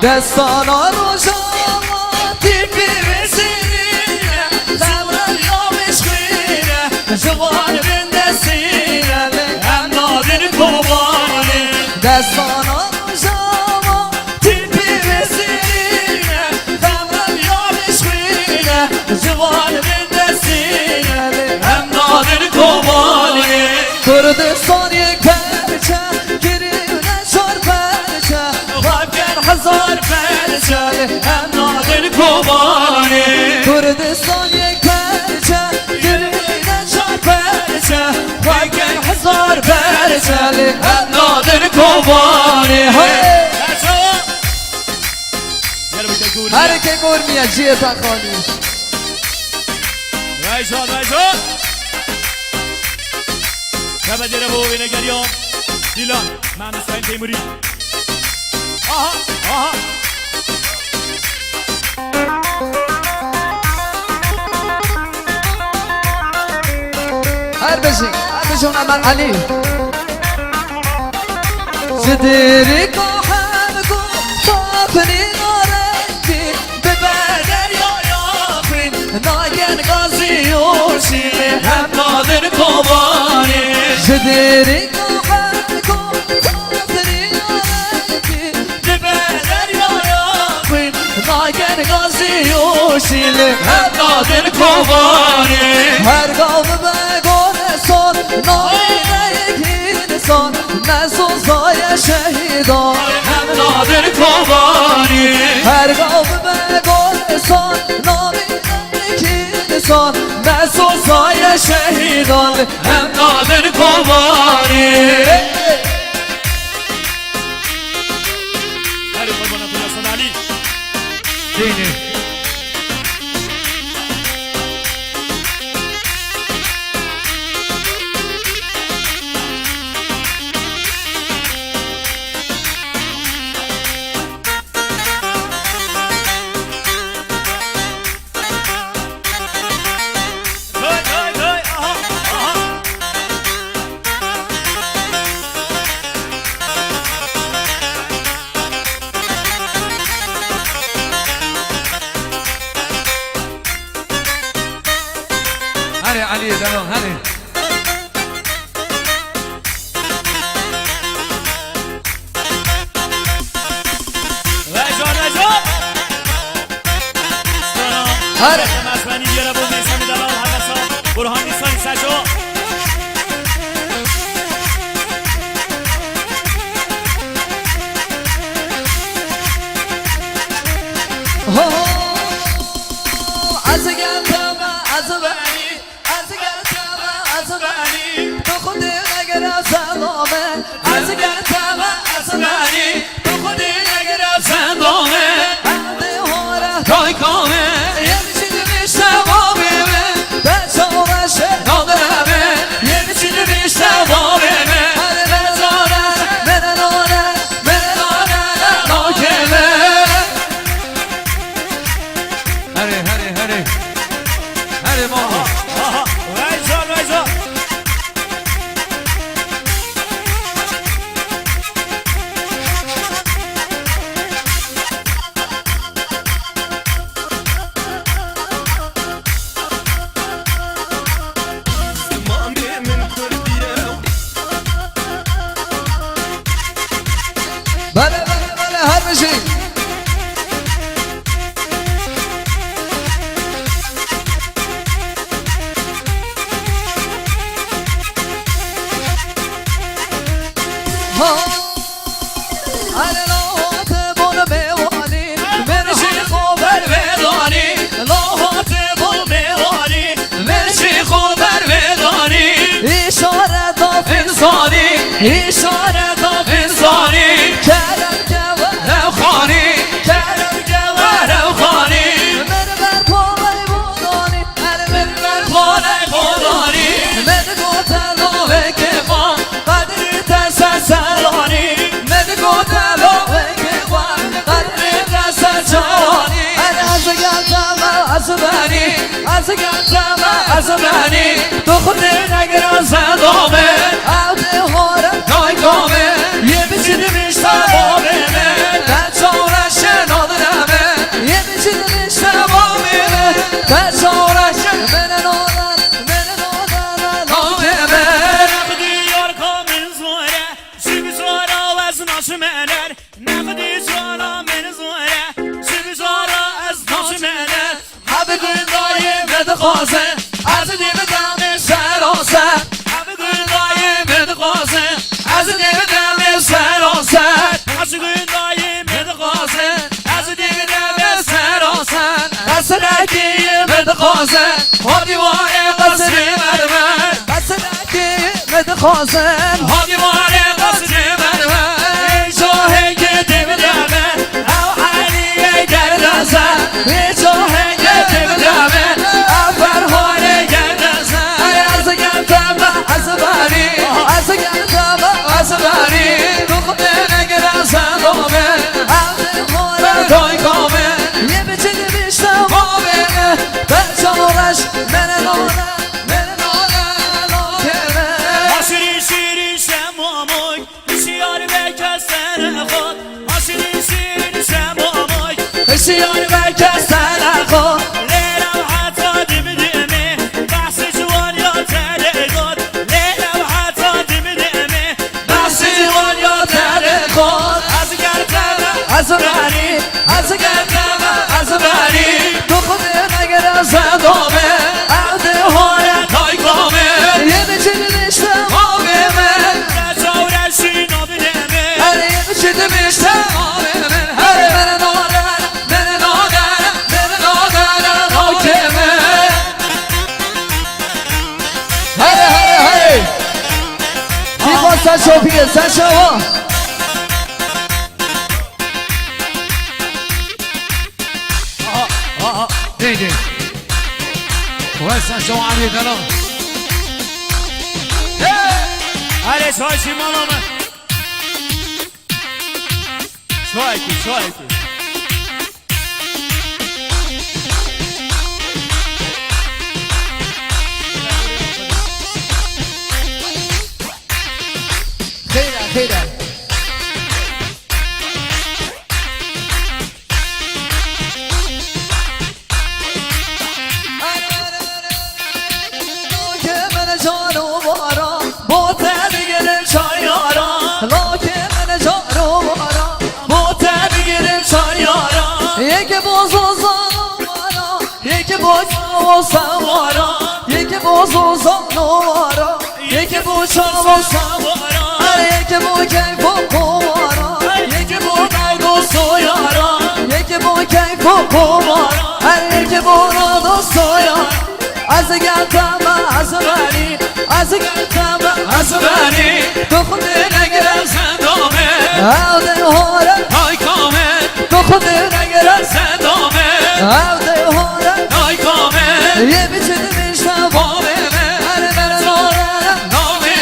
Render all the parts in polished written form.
دستانا روزاما تیپی بسیرینه زمان یامش خیره جوان بین دستینه هم نادر کوبانه دستانا روزاما تیپی بسیرینه زمان یامش خیره جوان بین دستینه هم نادر کوبانه کردستان یک پرچه گریونه چار پرچه غابگر هزار پرچه هم نادر کوبانه کردستان یک پرچه گریونه چار پرچه غابگر هزار پرچه هم نادر کوبانه هر که گرمیه جیه تخانیش رایجان رایجان کبدیر بو بینه گریام دیلان من اسرائیل تیموری آها آها هر بشون عمل علی جدیری که همگو تاکنی نارنگی به بدر یا یاقین ناین غازی اوشی هم نادر کوبانی جدیری که همگو تاکنی نارنگی به بدر یا یاقین ناین غازی اوشی هم نادر کوبانی هر گاو بگورستان ناینه یک انسان نسوزای شهیدان هم نادر کوبانی هر گاو بگورستان ناینه یک انسان نسوزای شهیدان هم نادر کوبانی هر قربانت حسن علی دینی هني علي دلون هني رایجان رایجان هر مسمنی بیاره بو میسمی دلال حدثا برهان نیستانی سجا از گندم از بنی از گندم از بنی تو خودی نگرم سلامه از گندم از بنی تو خودی نگرم سلامه عهد هاره تای کامه یه چیزی بیشتر بابیمه بچه و بشه نادرمه یه چیزی بیشتر بابیمه هر بزاره منانه منانه ناکمه هره ماما رایجان رایجان بله بله بله هر بشی هر لاحات بول میوانی مرشی خوبر بدانی لاحات بول میوانی مرشی خوبر بدانی اشاره داف انسانی اشاره داف انسانی کرم جوهر خانی کرم جوهر خانی من بر پای بودانی من بر پای بودانی من گفتم و کفا قدر تسلسلانی من گفتم و کفا قدر تسلسلانی از گندم از بنی از گندم از بنی تو خود نگران زدامه عهد هاره تای کامه یه بیشتر بابه من خواسته از دل دم سراسر همه گلای من خواسته از دل دم سراسر از گلای من خواسته از دل دم سراسر از رکی من خواسته هادی واره قصر مرمر از رکی من خواسته هادی واره قصر مرمر ای شاهی که دم دمه او علی گردازه ای شاهی که دم دمه او فرهانه گردازه از گردم از باری از گردم از باری تو خود نگرازه دومه از خونه توی کامه یه بچه بیشتر قامه بچه‌هاش من نونه من نونه نوکمه آشری شیری شماموی شیار بکستن خود آشری شیری شماموی شیار بکستن خود لیلم حتی دم دمه بحث جوان یا تلگاد لیلم حتی دم دمه بحث جوان یا تلگاد از گردم از بری از گردم از بری تو خود نگرازه دومه عهد هاره تای کامه یه بچه بیشتر قامه من بچه‌هاشی نابنمه هر یه بچه بیشتر قامه من هر من نادر من نادر من نادر ناکمه هره میخواد سشو پیه سشو دیدی واسه شو عمی کنم هره چایشی مالامه چایکی خیره که من جانو بارا با تبگیرم شایارا لاکه من جانو بارا با تبگیرم شایارا یکی باز و زانوارا یکی باز و سوارا یکی باز و زانوارا یکی باز و سوارا یکی با کیف و قمارا یکی با درد و سویارا یکی با کیف و قمارا هر یکی با راد و سویارا از گردم از بری از گردم از بری تو خود نگرم زندامه عهد هاره تای کامه تو خود نگرم زندامه عهد هاره تای کامه یه بچه بیشتر قامه هر من نارم نامه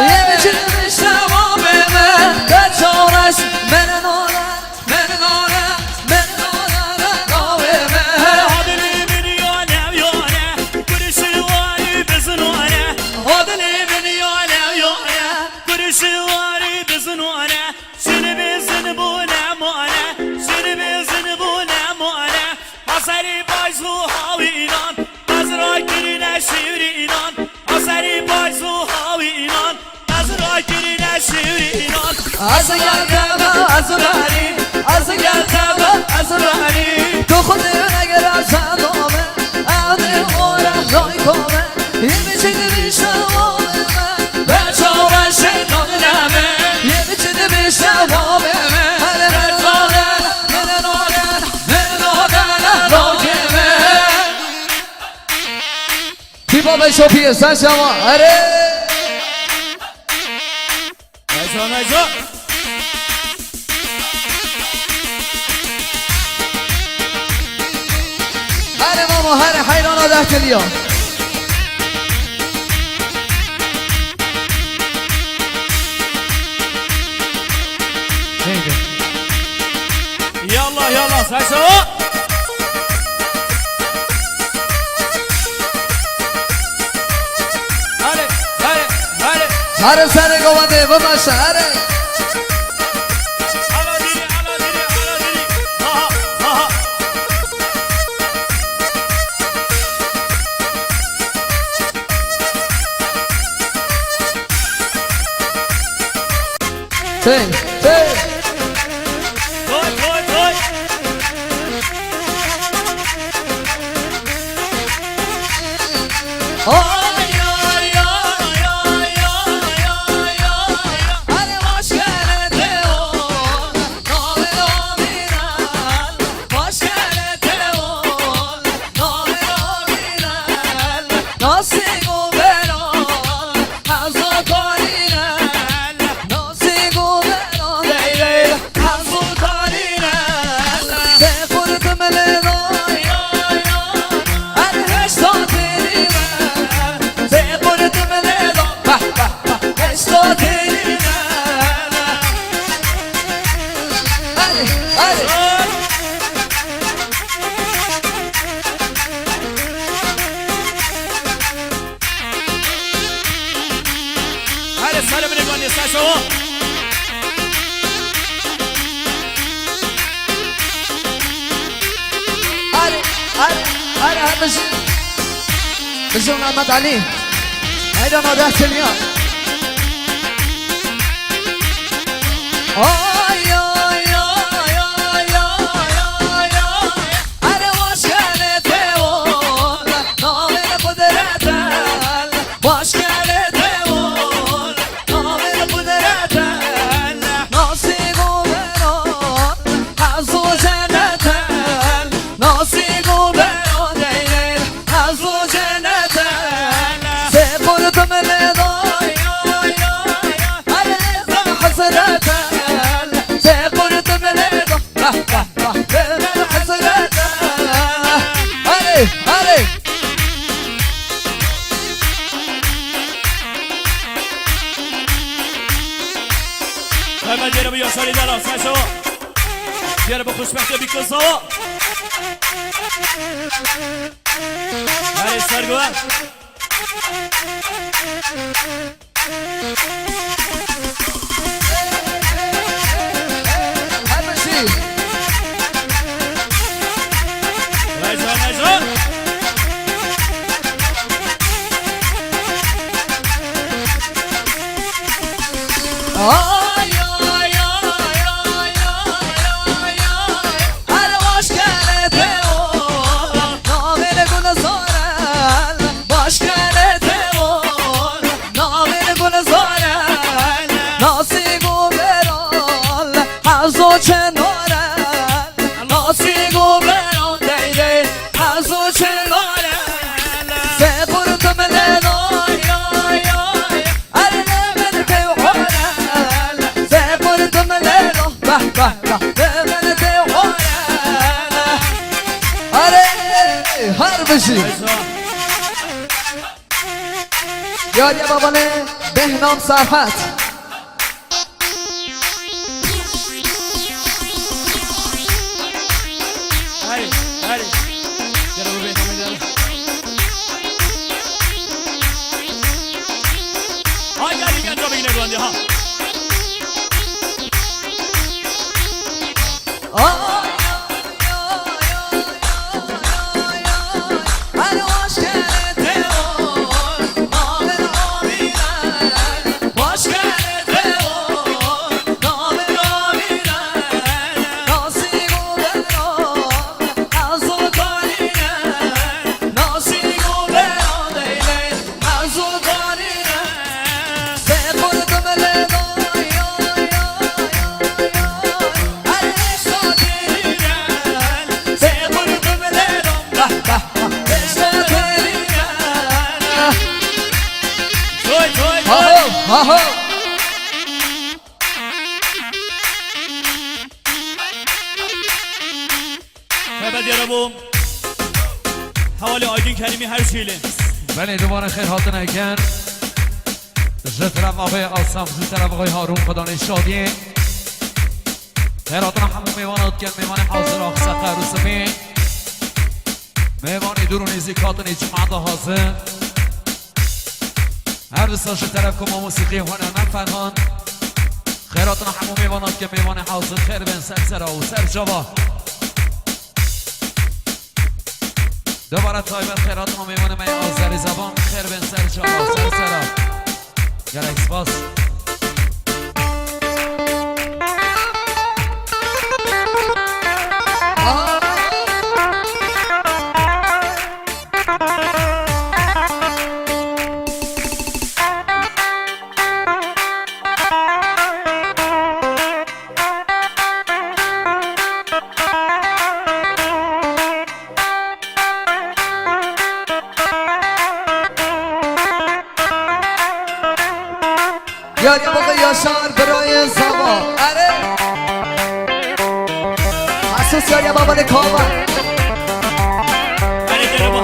یه بچه بیشتر قامه بچه‌هاش من نارم من نارم من نارم نامه آدلی من یانه گرشی واری بزنونه آدلی من یانه گرشی واری بزنونه سر بزن بونه مانه سر بزن بونه مانه آسری بایزو هاوینان از را گرینه شیرینان آسری بایزو هاوینان از را گرینه شیرینان از گردم از بری از گردم از بری تو خود نگرم زندامه عهد هارم رای کامه یه بچه بیشتر قامه من بچه‌هاش نادرمه یه بچه بیشتر قامه من هر نادر من نادر من نادر ناکمه بیبا به شوپی سن شما اره ایجا هر ماما هر حیران ها 10 کلیا يلا سوا هر سر گوانده بباشه هر آی آی آی آی آی آی آی هر مشکل تهون نام نامینل مشکل تهون نام نامینل ناسیگو بران هزو کارینل ناسیگو بران دیل هزو کارینل بخورتم لدای هر هشتا تیریمل بخورتم لدای هشتا تیریمل هر سال بنگان نیسته شما هر بشون محمد علی هیدا ناده چلیان آی آی آی آی آی آی هر مشکل تهون نام قدرتل مشکل تهون نام قدرتل ناسیگو بران هزو جنتل ناسیگو بران دیل هزو جنتل سپردم لدای هر ازم حسرتل سپردم لدای بمن حسرتل هلی همه دیره به یاساری در آسان شما دیره به خوشبخت بیکن سوا هر سرگوه همشی نیزان نیزان آی آی آی آی آی آی هر مشکل تهون نامل گلزارل مشکل تهون نامل گلزارل ناسیگو برال هزو چنارل ناسیگو برال دیده هزو چنارل سپردم لدای هر نمل تهورل سپردم لدای نمل تهورل هر بشی نیزان یادی بابانه بهنام صرفت هری هری دیره به بهنامه دیره های گلی گنجا بگی نگواندی ها آی هر مشکل تهون نام نامینل مشکل تهون نام نامینل ناسیگو بران هزو کارینل ناسیگو بران دیل هزو کارینل سپردم لدای هر هشتا تیریمل سپردم لدای هشتا تیریمل توی توی توی آهو همه دیره بوم حوالی آیدین کریمی هر شیله بله دوباره خیر هاتون ایکن ز طرف آقای قاسم ز طرف آقای هارون خدا نشادیه خیر هاتون همون میوانات کن میوان حاضر آخصت عروس می میوانی درونی زیکاتونی جمعت حاضر هر دوستاش طرف که ما موسیقی هنرمند فرهان خیراتون همون میوانات که میوان حاضر خیر بین سر و سر جوا دوباره تایبت خیراتون میوان می آذری زبان خیر بین سر جوا سر سرا گلکس باس یاری باقی یاشار برای زبا اره حسوس یاری بابا کاما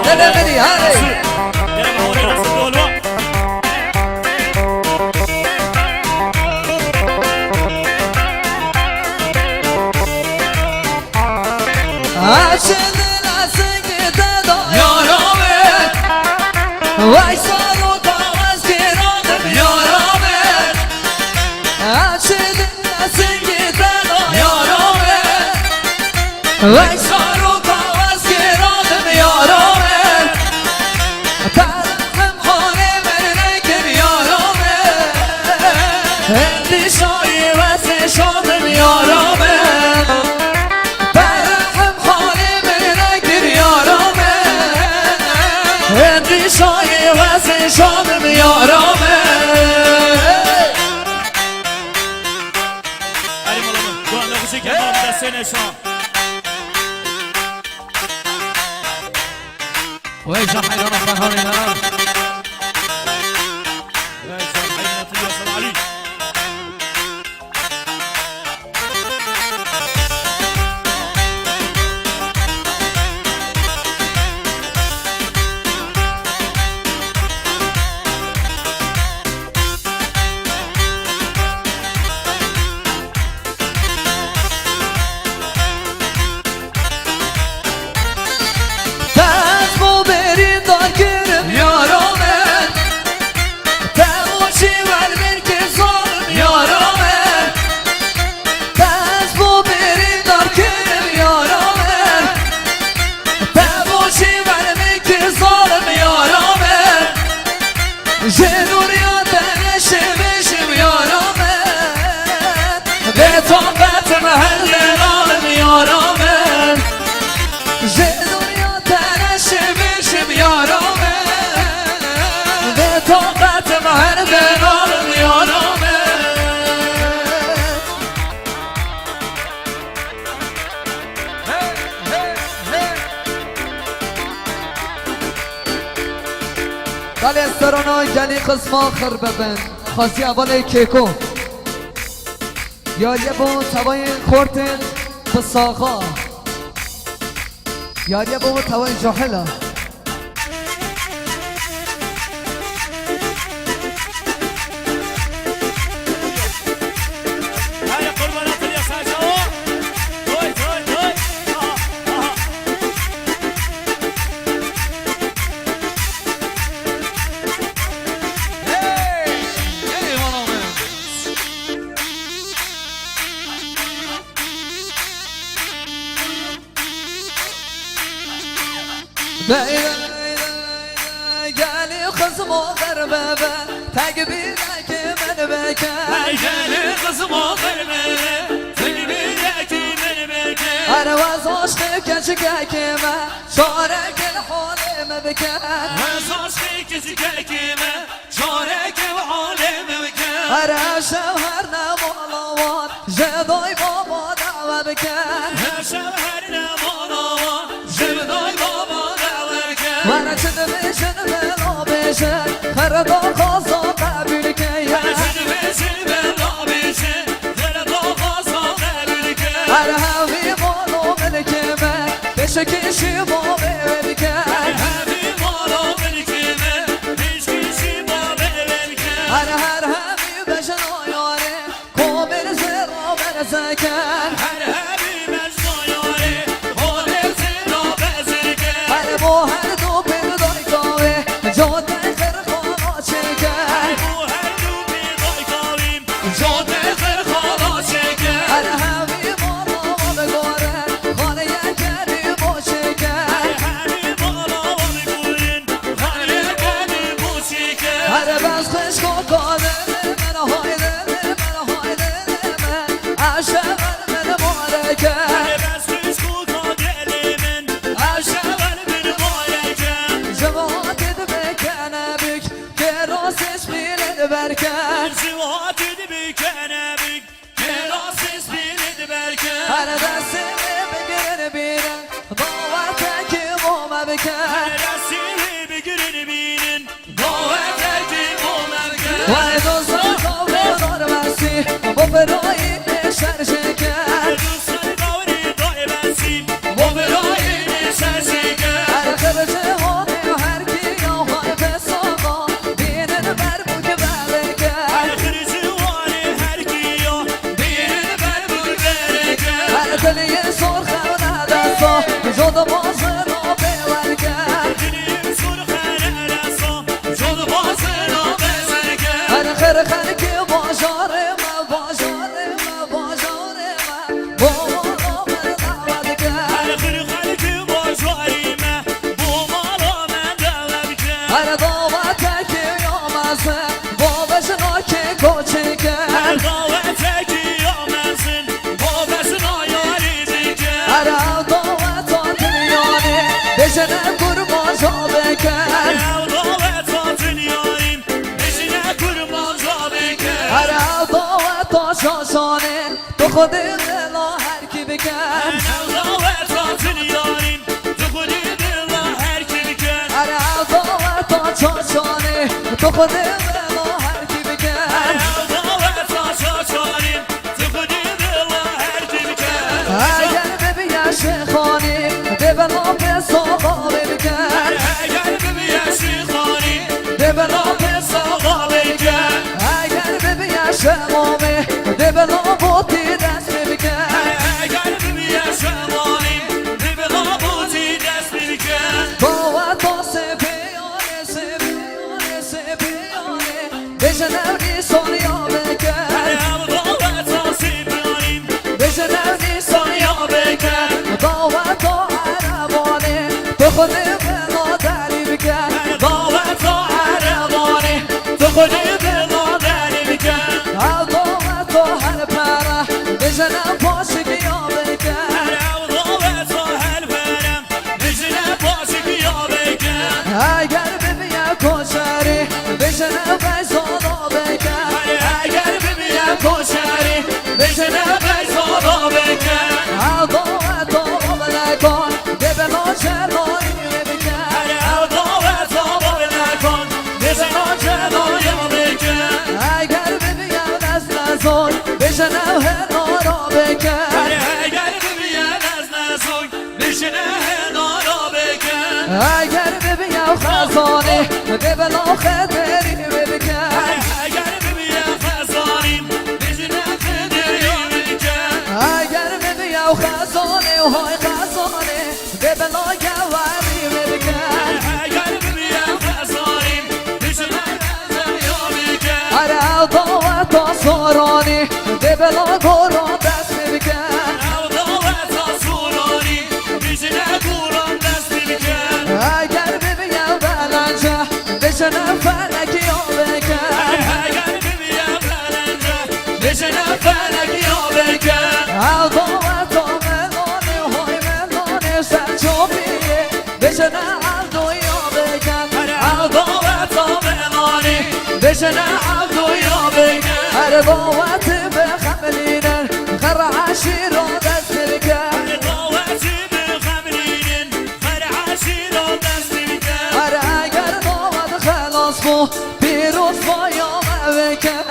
دل منی اره عشق لحظه دادا یارامه وای سارو کاغذ گرانم یارامه عشق لحظه دادا یارامه وای سارو کاغذ گرانم یارامه ترهم خانه من نکن یارامه هندی شایی وزن شادم یارامه هندی شایی وزن شادم یارامه علی مولامın bu anda bu şekilde destene şan ويش حيران فرحان الهلال Ali ولی استرانا گلی قسم آخر ببین خاصی اول کیکو یاری با توای خورتن بساقا یاری با توای جاحلا گلی قسم آخر ببین تکبیر که من بکن گلی قسم آخر ببین تکبیر که من بکن هر وز عشق کچی که من شارک حالم بکن وز عشق کچی که من شارک حالم بکن هر شب هر نمالوان جدای بابا دعوه بکن هر شب هر نمالوان جدای بابا وانا تدمشن بلا بشن خردا خاصا قبول کی وانا تدمشن بلا بشن خردا خاصا قبول کی هر همی مالو ملک من بشکشی با ببک هر همی مالو ملک من بشکشی با ببک هر همی بشن آیاره کامل زرا برزکن هر همی بشن آیاره کامل زرا برزکن هر با هر دو پیدای کاوه جاده خرخانا چکن جاده خرخانا چکن هر همی مالا بگاره خانه یکری با چکن هر بز خشک و کاده من هایده من عشق من مالکه جواتت بکنه بک که راستش بیلد برکن هر دسته بگرن بیرن باور که مومه بکن وای دوستان کابل چاشانه تو خود دلا هر کی بکن نوضاوت راسل یارین تو خودی دلا هر کی بکن اره عوضاوت چاشانه تو خود دلا هر کی بکن نوضاوت راسل تو خودی دلا هر کی بکن اگر ببین شیخانی دبلا به ساقا بکن اگر ببین شیخانی دبلا به ساقا بکن اگر ببین شمامه دبلا بوتی دست بکن اگر ببین شمالی دبلا بوتی دست بکن باور تا سپیانه سپیانه سپیانه بشنونی سونیا بکن نوضاوت راسل بیاریم بشنونی سونیا بکن باور تا عربانه تو خود بلا دری بکن دعوت را عربانه تو خودی دلا دری بکن باور تا هر پره بشنم پاشی بیا بکن دعوت را هر برم بجنه باشی بیا بکن اگر ببین کشری بشنم بیزادا بکن اگر ببینم کشری بجنه بیزادا بکن عداوت آب نکن دبلا چرایی بکن دعوت را باب نکن بزنا جلویا بکن اگر ببین از نزار بشنم هنارا بکن اگر ببینم از نزوی بشنه نارا بکن اگر ببین خزانه دبلا خطری بکن اگر ببینم خزانیم بجنه خدری بکن اگر ببین خزانه و های خزانه دبلا گواری بکن اگر ببینم خزانیم بجنه خدری بکن اره عداوت آسارانی دبلا گوران دست بکن دعوت را سورانی بجنه گوران دست بکن اگر ببین بلنجه بشنم فلکی ها بکن اگر ببینم بلنجه بجنه فلکی بکن عداوت ملانه های ملانه سرچوبیه بشنم عبدویا بکن دعوت را بلانی بشنم عبدویا بکن اره باوت به خملینن خر عشیر را دست بکن دعوتی به خمرینن خر عشیر را دست بکن اره اگر باوت خلاص بو پیروز بایا بکن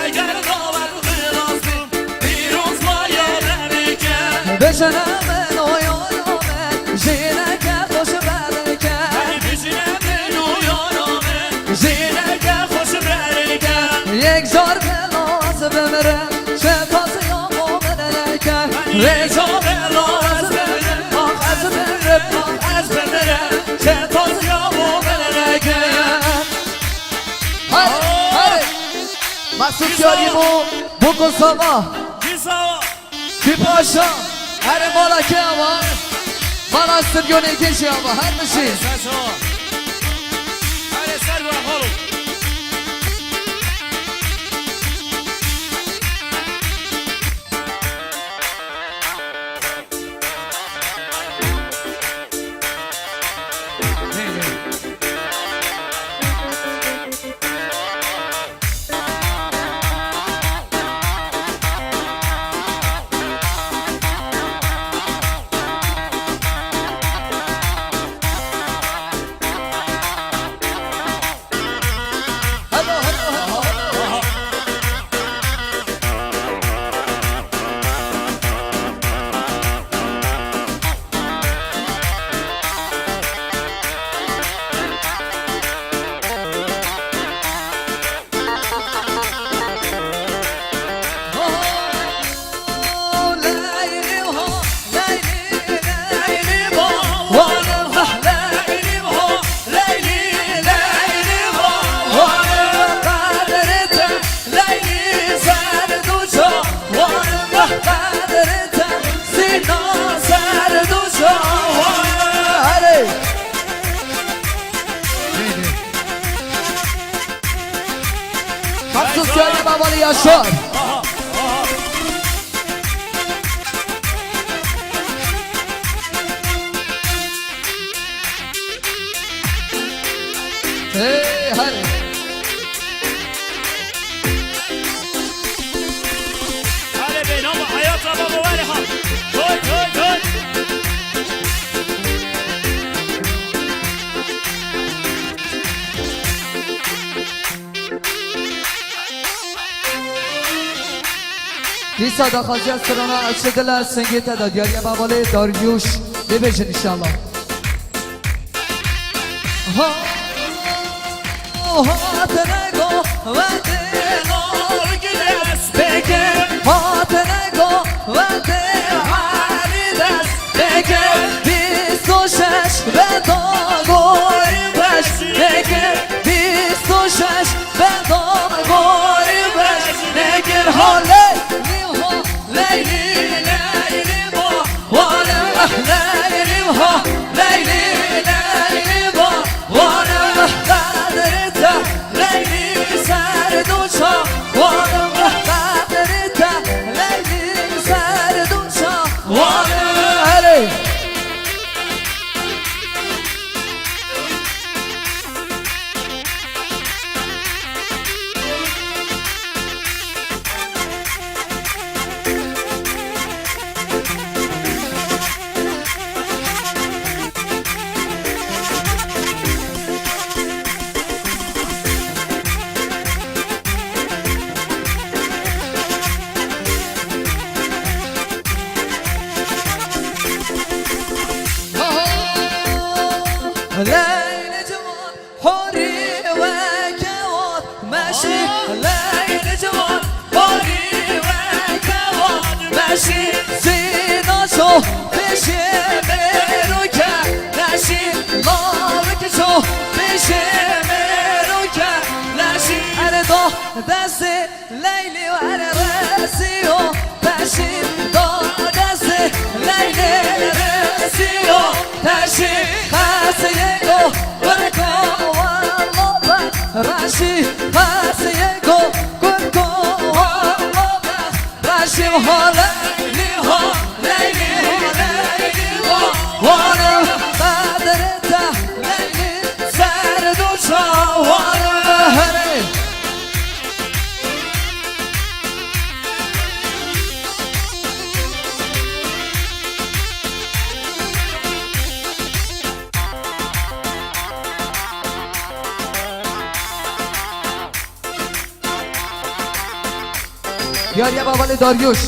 اگر دعوت خلاص کن پیروز بایا بکن بشنم منو یارامه جینک خوش برکن بشینه منو یارامه زینک خوش برکن یک زار بلاز بمرم چه تازه یا مومن نکن رضا بلاز ببرم آخ از بمرم آخ از ببرم چه تازه یا مومن نکن هره مسعود یاریمو بکن ساما کسا کی پاشا هره مالا که اما مالا استرگونه کشی اما هر بشی ساسا هره سر بخالو Sosiali Babali Yaşar. Hey, hadi. بیسا داخل جست کرانا اچه دل سنگیت داد یاری باباله داریوش ببیشن انشالله هاتنگو و دلار دست بگه هاتنگو و دلاری دست بگه 26 به داگوی بش بگه 26 به داگوی بش بگه حاله نیوها لیلی لیلی با وانه لیلی ها لیلی لیلی با وانه قدرتا لیلی سر دوچا وانه قدرتا لیلی سر دوچا وانه هلی ليل جوان حوري وكوان ماشي ليل جوان حوري وكوان ماشي زينا شو بشي مروكا ماشي لارك شو بشي مروكا ماشي أنا دو دستي ليلي وأنا راسيو ماشي دو دستي ليلي راسيو ماشي خاسيكو وركو والله راشي خاسيكو وركو والله راشي وهلا ليها ليلي ليلي وانا قادرته ليلي سردوشا وانا هري یاری بابال داریوش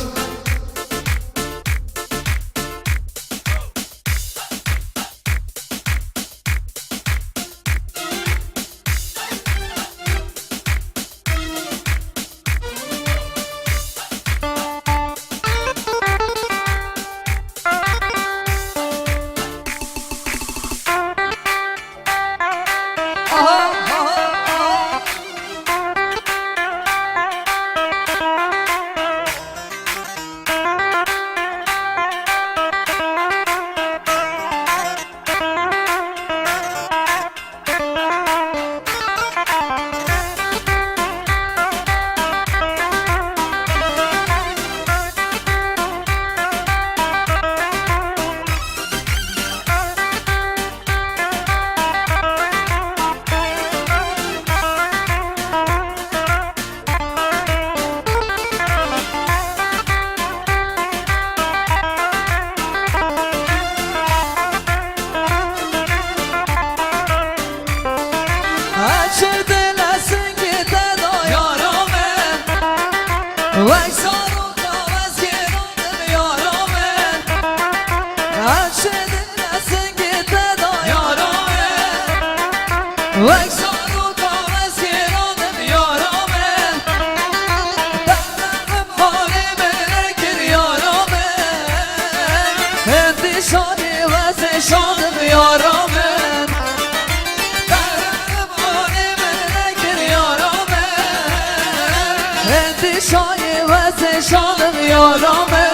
شای واسه شانم یارامه